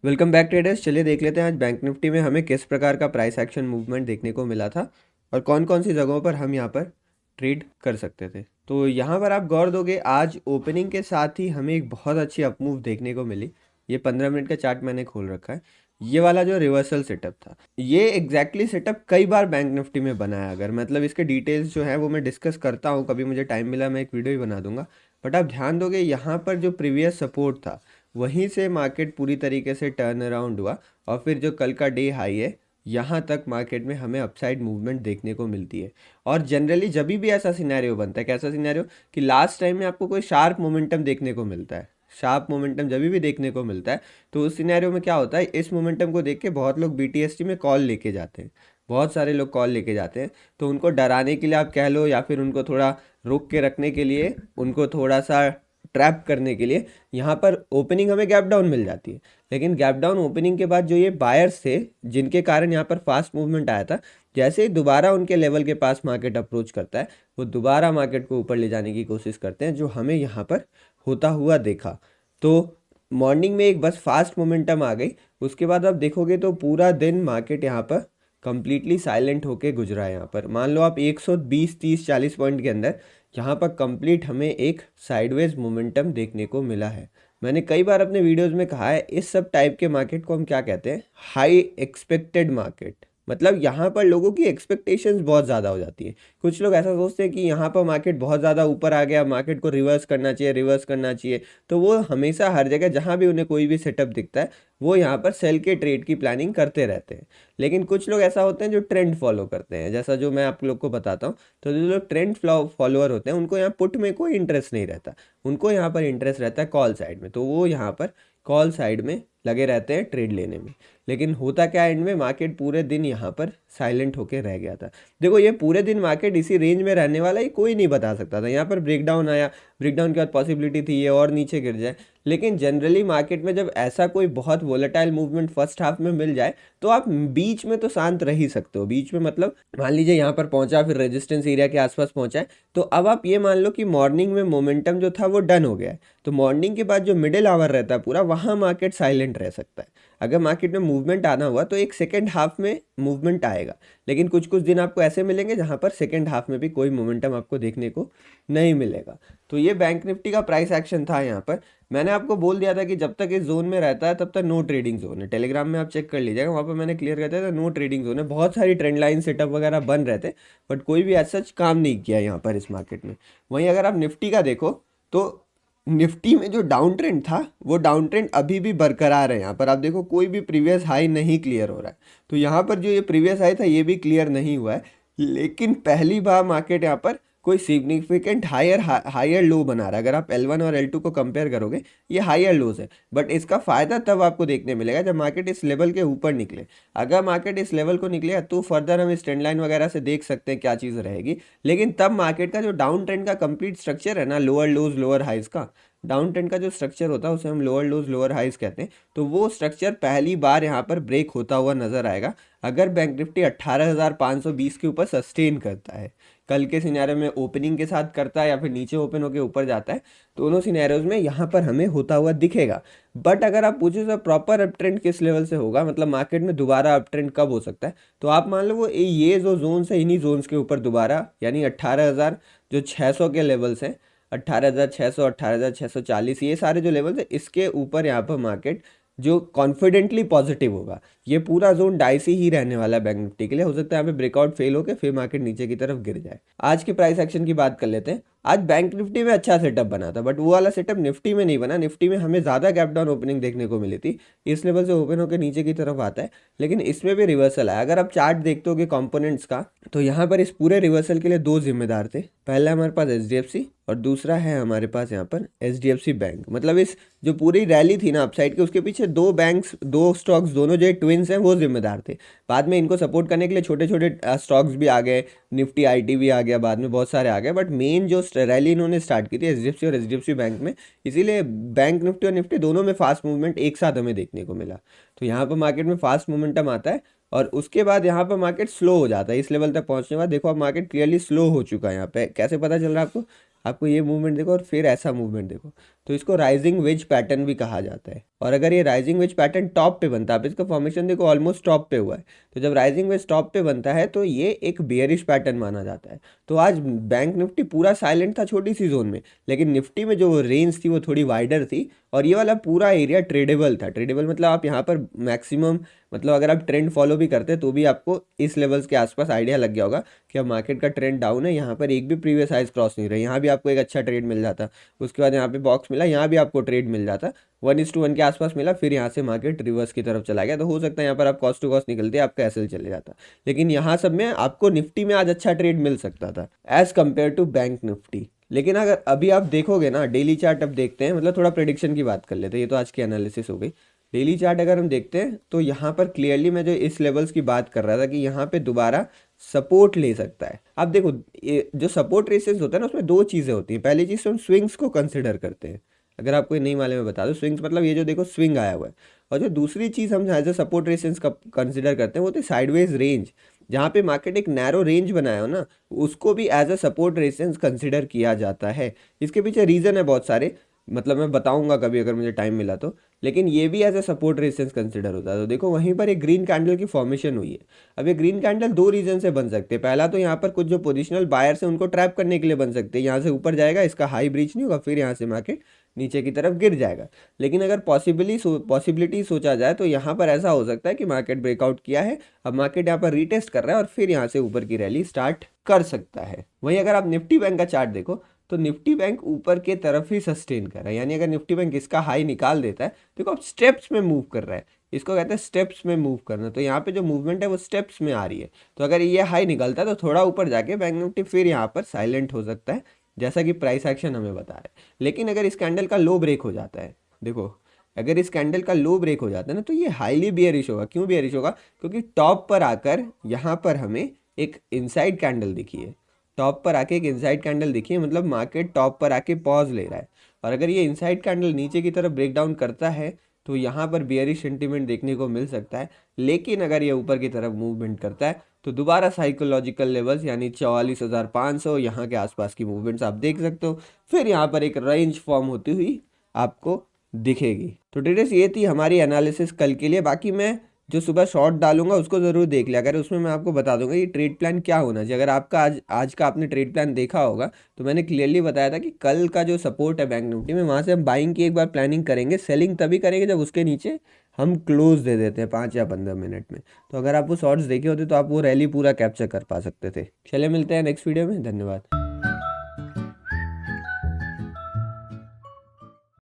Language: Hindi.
Welcome back traders. चलिए देख लेते हैं आज बैंक निफ्टी में हमें किस प्रकार का प्राइस एक्शन मूवमेंट देखने को मिला था और कौन कौन सी जगहों पर हम यहाँ पर ट्रेड कर सकते थे। तो यहाँ पर आप गौर दोगे, आज ओपनिंग के साथ ही हमें एक बहुत अच्छी अपमूव देखने को मिली। ये 15 मिनट का चार्ट मैंने खोल रखा है। ये वाला जो रिवर्सल सेटअप था, ये एग्जैक्टली सेटअप कई बार बैंक निफ्टी में बना है। अगर मतलब इसके डिटेल्स जो है वो मैं डिस्कस करता हूँ, कभी मुझे टाइम मिला मैं एक वीडियो ही बना दूंगा। बट आप ध्यान दोगे, यहाँ पर जो प्रीवियस सपोर्ट था वहीं से मार्केट पूरी तरीके से टर्न अराउंड हुआ और फिर जो कल का डे हाई है, यहाँ तक मार्केट में हमें अपसाइड मूवमेंट देखने को मिलती है। और जनरली जब भी ऐसा सिनेरियो बनता है, कैसा सिनेरियो कि लास्ट टाइम में आपको कोई शार्प मोमेंटम देखने को मिलता है, शार्प मोमेंटम जब भी देखने को मिलता है तो उस सिनेरियो में क्या होता है, इस मोमेंटम को देख के बहुत लोग बीटीएसटी में कॉल लेके जाते हैं। बहुत सारे लोग कॉल लेके जाते हैं। तो उनको डराने के लिए आप कह लो, या फिर उनको थोड़ा रोक के रखने के लिए, उनको थोड़ा सा ट्रैप करने के लिए यहाँ पर ओपनिंग हमें गैप डाउन मिल जाती है। लेकिन गैप डाउन ओपनिंग के बाद जो ये बायर्स थे, जिनके कारण यहाँ पर फास्ट मूवमेंट आया था, जैसे ही दोबारा उनके लेवल के पास मार्केट अप्रोच करता है, वो दोबारा मार्केट को ऊपर ले जाने की कोशिश करते हैं, जो हमें यहाँ पर होता हुआ देखा। तो मॉर्निंग में एक बस फास्ट मोमेंटम आ गई। उसके बाद आप देखोगे तो पूरा दिन मार्केट यहाँ पर कंप्लीटली साइलेंट होके गुजरा है। यहाँ पर मान लो आप 120 30 40 पॉइंट के अंदर यहाँ पर कंप्लीट हमें एक साइडवेज मोमेंटम देखने को मिला है। मैंने कई बार अपने वीडियोस में कहा है, इस सब टाइप के मार्केट को हम क्या कहते हैं, हाई एक्सपेक्टेड मार्केट। मतलब यहाँ पर लोगों की एक्सपेक्टेशंस बहुत ज़्यादा हो जाती है। कुछ लोग ऐसा सोचते हैं कि यहाँ पर मार्केट बहुत ज़्यादा ऊपर आ गया, मार्केट को रिवर्स करना चाहिए, रिवर्स करना चाहिए। तो वो हमेशा हर जगह जहाँ भी उन्हें कोई भी सेटअप दिखता है, वो यहाँ पर सेल के ट्रेड की प्लानिंग करते रहते हैं। लेकिन कुछ लोग ऐसा होते हैं जो ट्रेंड फॉलो करते हैं, जैसा जो मैं आप लोग को बताता हूँ। तो जो लोग ट्रेंड फॉलोअर होते हैं, उनको यहाँ पुट में कोई इंटरेस्ट नहीं रहता, उनको यहाँ पर इंटरेस्ट रहता है कॉल साइड में। तो वो यहाँ पर कॉल साइड में लगे रहते हैं ट्रेड लेने में। लेकिन होता क्या, एंड में मार्केट पूरे दिन यहाँ पर साइलेंट होकर रह गया था। देखो, ये पूरे दिन मार्केट इसी रेंज में रहने वाला ही कोई नहीं बता सकता था। यहाँ पर ब्रेकडाउन आया, ब्रेकडाउन के बाद पॉसिबिलिटी थी ये और नीचे गिर जाए। लेकिन जनरली मार्केट में जब ऐसा कोई बहुत वोलेटाइल मूवमेंट फर्स्ट हाफ में मिल जाए, तो आप बीच में तो शांत रह ही सकते हो। बीच में मतलब मान लीजिए यहाँ पर पहुंचा, फिर रेजिस्टेंस एरिया के आसपास पहुंचा है, तो अब आप ये मान लो कि मॉर्निंग में मोमेंटम जो था वो डन हो गया है। तो मॉर्निंग के बाद जो मिडिल आवर रहता है पूरा, वहाँ मार्केट साइलेंट रह सकता है। अगर मार्केट में मूवमेंट आना हुआ तो एक सेकेंड हाफ में मूवमेंट आएगा। लेकिन कुछ कुछ दिन आपको ऐसे मिलेंगे जहाँ पर सेकेंड हाफ में भी कोई मोमेंटम आपको देखने को नहीं मिलेगा। तो ये बैंक निफ्टी का प्राइस एक्शन था। यहाँ पर मैंने आपको बोल दिया था कि जब तक इस जोन में रहता है तब तक नो ट्रेडिंग जोन है। टेलीग्राम में आप चेक कर लीजिएगा, वहाँ पर मैंने क्लियर कर दिया था नो ट्रेडिंग जोन है। बहुत सारी ट्रेंड लाइन सेटअप वगैरह बन रहे थे, बट कोई भी ऐसा काम नहीं किया यहाँ पर इस मार्केट में। वहीं अगर आप निफ्टी का देखो तो निफ्टी में जो डाउन ट्रेंड था, वो डाउन ट्रेंड अभी भी बरकरार है। यहाँ पर आप देखो कोई भी प्रीवियस हाई नहीं क्लियर हो रहा है। तो यहाँ पर जो ये प्रीवियस हाई था ये भी क्लियर नहीं हुआ है। लेकिन पहली बार मार्केट यहाँ पर कोई सिग्निफिकेंट हायर लो बना रहा है। अगर आप L1 और L2 को कंपेयर करोगे, ये हायर लोज है। बट इसका फायदा तब आपको देखने मिलेगा जब मार्केट इस लेवल के ऊपर निकले। अगर मार्केट इस लेवल को निकलेगा तो फर्दर हम इस ट्रेंड लाइन वगैरह से देख सकते हैं क्या चीज़ रहेगी। लेकिन तब मार्केट का जो डाउन ट्रेंड का कंप्लीट स्ट्रक्चर है ना, लोअर लोज लोअर हाइज का, डाउन ट्रेंड का जो स्ट्रक्चर होता है उसे हम लोअर लोज लोअर हाइज कहते हैं। तो वो स्ट्रक्चर पहली बार यहाँ पर ब्रेक होता हुआ नजर आएगा अगर बैंक निफ्टी 18,520 के ऊपर सस्टेन करता है। कल के सिनेरियो में ओपनिंग के साथ करता है या फिर नीचे ओपन होकर ऊपर जाता है, दोनों सिनेरियोज में यहाँ पर हमें होता हुआ दिखेगा। बट अगर आप पूछे तो प्रॉपर अप ट्रेंड किस लेवल से होगा, मतलब मार्केट में दोबारा अप ट्रेंड कब हो सकता है, तो आप मान लो वो ये जो जोन है, इन्हीं जोन्स के ऊपर दोबारा, यानी 18,600 के लेवल्स हैं, 18,600 18,640, ये सारे जो लेवल्स है इसके ऊपर यहाँ पर मार्केट जो कॉन्फिडेंटली पॉजिटिव होगा। ये पूरा जोन डाइसी ही रहने वाला है बैंक निफ्टी के लिए। हो सकता है यहाँ पे ब्रेकआउट फेल होकर फिर मार्केट नीचे की तरफ गिर जाए। आज के प्राइस एक्शन की बात कर लेते हैं। आज बैंक निफ्टी में अच्छा सेटअप बना था, बट वो वाला सेटअप निफ्टी में नहीं बना। निफ्टी में हमें ज़्यादा गैप डाउन ओपनिंग देखने को मिली थी, इस लेवल से ओपन होकर नीचे की तरफ आता है। लेकिन इसमें भी रिवर्सल आया। अगर आप चार्ट देखते होगे कंपोनेंट्स का, तो यहाँ पर इस पूरे रिवर्सल के लिए दो जिम्मेदार थे। पहला हमारे पास HDFC और दूसरा है हमारे पास यहाँ पर HDFC बैंक। मतलब इस जो पूरी रैली थी ना अपसाइड की, उसके पीछे दो बैंक्स, दो स्टॉक्स, दोनों जो ट्विंस हैं वो जिम्मेदार थे। बाद में इनको सपोर्ट करने के लिए छोटे छोटे स्टॉक्स भी आ गए, निफ्टी IT भी आ गया, बाद में बहुत सारे आ गए। बट मेन जो रैली इन्होंने स्टार्ट की थी HDFC और HDFC बैंक में, इसीलिए बैंक निफ्टी और निफ्टी दोनों में फास्ट मूवमेंट एक साथ हमें देखने को मिला। तो यहाँ पर मार्केट में फास्ट मोमेंटम आता है और उसके बाद यहाँ पर मार्केट स्लो हो जाता है। इस लेवल तक पहुँचने के बाद देखो अब मार्केट क्लियरली स्लो हो चुका है। यहाँ पे कैसे पता चल रहा है आपको, आपको ये मूवमेंट देखो और फिर ऐसा मूवमेंट देखो। तो इसको राइजिंग वेज पैटर्न भी कहा जाता है। और अगर ये राइजिंग वेज पैटर्न टॉप पे बनता है, आप इसका फॉर्मेशन देखो ऑलमोस्ट टॉप पे हुआ है, तो जब राइजिंग वेज टॉप पे बनता है तो ये एक बेयरिश पैटर्न माना जाता है। तो आज बैंक निफ्टी पूरा साइलेंट था छोटी सी जोन में, लेकिन निफ्टी में जो रेंज थी वो थोड़ी वाइडर थी और ये वाला पूरा एरिया ट्रेडेबल था। ट्रेडेबल मतलब आप यहाँ पर मैक्सिमम, मतलब अगर आप ट्रेंड फॉलो भी करते हैं तो भी आपको इस लेवल्स के आसपास आइडिया लग गया होगा कि अब मार्केट का ट्रेंड डाउन है, यहाँ पर एक भी प्रीवियस हाइज क्रॉस नहीं रहा। यहाँ भी आपको एक अच्छा ट्रेड मिल जाता, उसके बाद यहाँ पे बॉक्स मिला, यहाँ भी आपको ट्रेड मिल जाता, 1:1 के आसपास मिला, फिर यहाँ से मार्केट रिवर्स की तरफ चला गया। तो हो सकता है यहाँ पर आप कॉस्ट टू कॉस्ट निकलते, आपका एसएल चले जाता। लेकिन यहाँ सब में आपको निफ्टी में आज अच्छा ट्रेड मिल सकता था as compare to bank Nifty. लेकिन अगर अभी आप देखोगे ना, डेली चार्ट अब देखते हैं, मतलब थोड़ा प्रेडिक्शन की बात कर लेते हैं, ये तो आज की एनालिसिस हो गई। डेली चार्ट अगर हम देखते हैं तो यहाँ पर क्लियरली मैं जो इस लेवल्स की बात कर रहा था कि यहाँ पे दोबारा सपोर्ट ले सकता है। अब देखो ये जो सपोर्ट रेसेस होता है ना, उसमें दो चीज़ें होती हैं। पहली चीज़ तो हम स्विंग्स को कंसिडर करते हैं, अगर आपको ये नहीं मालूम है बता दो, स्विंग्स मतलब ये जो देखो स्विंग आया हुआ है। और जो दूसरी चीज़ हम एज ए सपोर्ट रेसेस का कंसिडर करते हैं वो होती है साइडवेज रेंज, जहाँ पे मार्केट एक नैरो रेंज बनाया हो ना, उसको भी as a support resistance consider किया जाता है। इसके पीछे रीज़न है बहुत सारे, मतलब मैं बताऊंगा कभी अगर मुझे टाइम मिला तो, लेकिन ये भी as a support resistance consider होता है। तो देखो वहीं पर एक ग्रीन कैंडल की फॉर्मेशन हुई है। अब ये ग्रीन कैंडल दो रीजन से बन सकते हैं। पहला तो यहाँ पर कुछ जो पोजिशनल बायर्स हैं उनको ट्रैप करने के लिए बन सकते हैं, यहाँ से ऊपर जाएगा, इसका हाई ब्रीच नहीं होगा, फिर यहाँ से मार्केट नीचे की तरफ गिर जाएगा। लेकिन अगर पॉसिबिलिटी सोचा जाए तो यहाँ पर ऐसा हो सकता है कि मार्केट ब्रेकआउट किया है, अब मार्केट यहाँ पर रीटेस्ट कर रहा है और फिर यहाँ से ऊपर की रैली स्टार्ट कर सकता है। वहीं अगर आप निफ्टी बैंक का चार्ट देखो तो निफ्टी बैंक ऊपर के तरफ ही सस्टेन कर रहा है, यानी अगर निफ्टी बैंक इसका हाई निकाल देता है, देखो अब स्टेप्स में मूव कर रहा है, इसको कहते हैं स्टेप्स में मूव करना। तो यहाँ पे जो मूवमेंट है वो स्टेप्स में आ रही है। तो अगर ये हाई निकलता है तो थोड़ा ऊपर जाके बैंक निफ्टी फिर यहाँ पर साइलेंट हो सकता है, जैसा कि प्राइस एक्शन हमें बता रहा है। लेकिन अगर इस कैंडल का लो ब्रेक हो जाता है, देखो अगर इस कैंडल का लो ब्रेक हो जाता है ना, तो ये हाईली बियरिश होगा। क्यों बियरिश होगा? क्योंकि टॉप पर आकर यहाँ पर हमें एक इनसाइड कैंडल दिखी है, टॉप पर आके एक इनसाइड कैंडल दिखी है, मतलब मार्केट टॉप पर आके पॉज ले रहा है। और अगर ये इनसाइड कैंडल नीचे की तरफ ब्रेक डाउन करता है तो यहाँ पर बियरिश सेंटीमेंट देखने को मिल सकता है। लेकिन अगर ये ऊपर की तरफ मूवमेंट करता है तो दोबारा साइकोलॉजिकल लेवल्स यानी 44,500 यहाँ के आसपास की मूवमेंट्स आप देख सकते हो, फिर यहाँ पर एक रेंज फॉर्म होती हुई आपको दिखेगी। तो ट्रेडर्स ये थी हमारी एनालिसिस कल के लिए। बाकी मैं जो सुबह शॉर्ट डालूंगा उसको ज़रूर देख लिया अगर, उसमें मैं आपको बता दूंगा ये ट्रेड प्लान क्या होना चाहिए। अगर आपका आज का आपने ट्रेड प्लान देखा होगा तो मैंने क्लियरली बताया था कि कल का जो सपोर्ट है बैंक निफ्टी में, वहाँ से हम बाइंग की एक बार प्लानिंग करेंगे, सेलिंग तभी करेंगे जब उसके नीचे हम क्लोज दे देते हैं 5 या 15 मिनट में। तो अगर आप वो शॉर्ट्स देखे होते तो आप वो रैली पूरा कैप्चर कर पा सकते थे। चले मिलते हैं नेक्स्ट वीडियो में, धन्यवाद।